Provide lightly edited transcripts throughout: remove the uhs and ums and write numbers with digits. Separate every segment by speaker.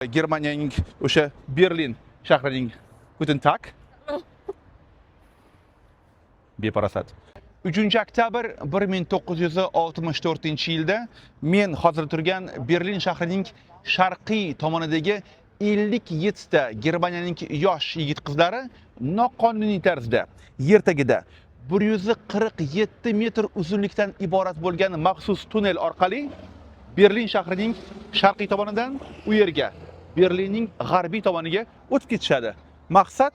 Speaker 1: Germaniyaning o'sha Berlin shahrining Guten Tag. Beparasat. 3-oktyabr 1964-yilda men hozir turgan Berlin shahrining sharqiy tomonidagi 57 ta Germaniyaning yosh yigit-qizlari noqonuniy tarzda yer tagida 147 metr uzunlikdan iborat bo'lgan maxsus tunnel orqali Berlin shahrining sharqiy tomonidan u yerga Berlinning g'arbiy tomoniga o'tib ketishadi. Maqsad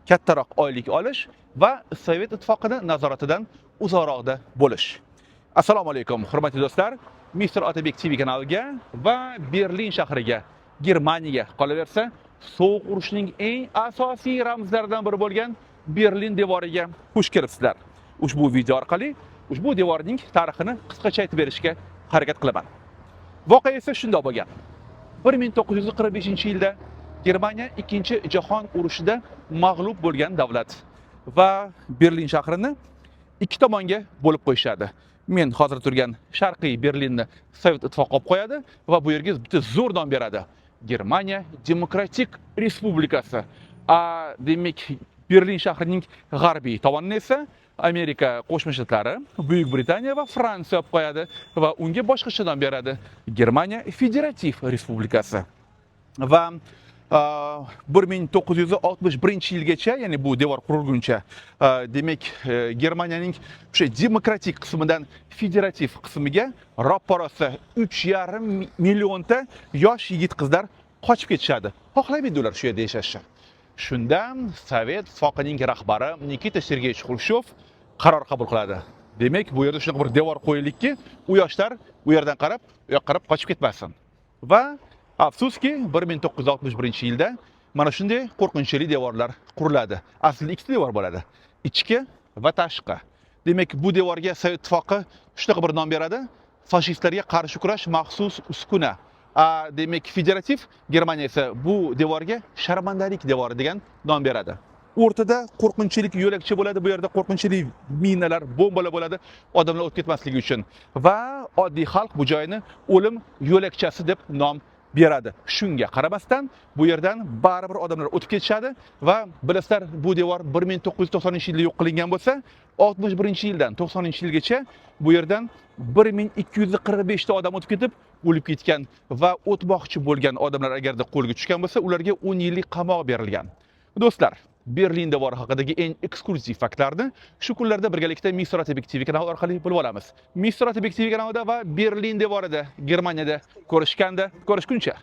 Speaker 1: kattaroq oylik olish va Sovet ittifoqini nazoratidan uzoqroqda bo'lish. Assalomu alaykum, hurmatli do'stlar. Mr. Otabek TV kanaliga va Berlin shahriga, Germaniyaga qolaversa, sovuq urushning eng asosiy ramzlaridan biri bo'lgan Berlin devoriga xush kelibsizlar. Ushbu video orqali ushbu devorning tarixini qisqacha aytib berishga harakat qilaman. Voqea esa shunday bo'lgan. 1945-yilda Germaniya 2-jahon urushida mag'lub bo'lgan davlat va Berlin shahrini ikki tomonga bo'lib qo'yishadi. Men hozir turgan sharqiy Berlinni Sovet ittifoqi olib qo'yadi va bu yerga bitta zo'r nom beradi. Germaniya Demokratik Respublikasi. Demak, Berlin shahrining g'arbiy tomonini esa Amerika Qo'shma Shtatlari, Buyuk Britaniya va Fransiya olib qo'yadi va unga boshqacha nom beradi. Germaniya Federativ Respublikasi. Va 1961-yilgacha, ya'ni bu devor qurilguncha, demak, Germaniyaning o'sha demokratik qismidan federativ qismiga roppa-rosa 3,5 millionta yosh yigit-qizlar qochib ketishadi. Xohlamaydi ular shu yerda yashashni. Shundan Sovet ittifoqining rahbari Nikita Sergeyevich Xrushchev qaror qabul qiladi. Demak, bu yerda shunaqa bir devor qo'yilikki, u yoshlar u yerdan qarab, u yoqqa qarab qochib ketmasin. Va afsuski 1961-yilda mana shunday qo'rqinchli devorlar quriladi. Aslida ikkita devor bo'ladi. Ichki va tashqi. Demak, bu devorga Sovet ittifoqi shunaqa bir nom beradi: fashistlarga qarshi kurash maxsus uskuna. Demak, federativ Germaniya esa bu devorga sharmandalik devori degan nom beradi. O'rtada qo'rqinchli yo'lakcha bo'ladi, bu yerda qo'rqinchli minalar, bombalar bo'ladi, odamlar o'tib ketmasligi uchun. Va oddiy xalq bu joyni o'lim yo'lakchasi deb nom beradi. Shunga qaramasdan bu yerdan baribir odamlar o'tib ketishadi va bilasizlar, bu devor 1990-yilda yo'q qilingan bo'lsa, 61-yildan 90-yilgacha bu yerdan 1245 ta odam o'tib ketib, o'lib ketgan va o'tmoqchi bo'lgan odamlar agarda qo'lga tushgan bo'lsa, ularga 10 yillik qamoq berilgan. Do'stlar, Berlin devori haqidagi eng eksklyuziv faktlarni shu kunlarda birgalikda Mr. Otabek TV kanali orqali bilib olamiz. Mr. Otabek TV kanalida va Berlin devorida, Germaniyada ko'rishganda, ko'rishguncha.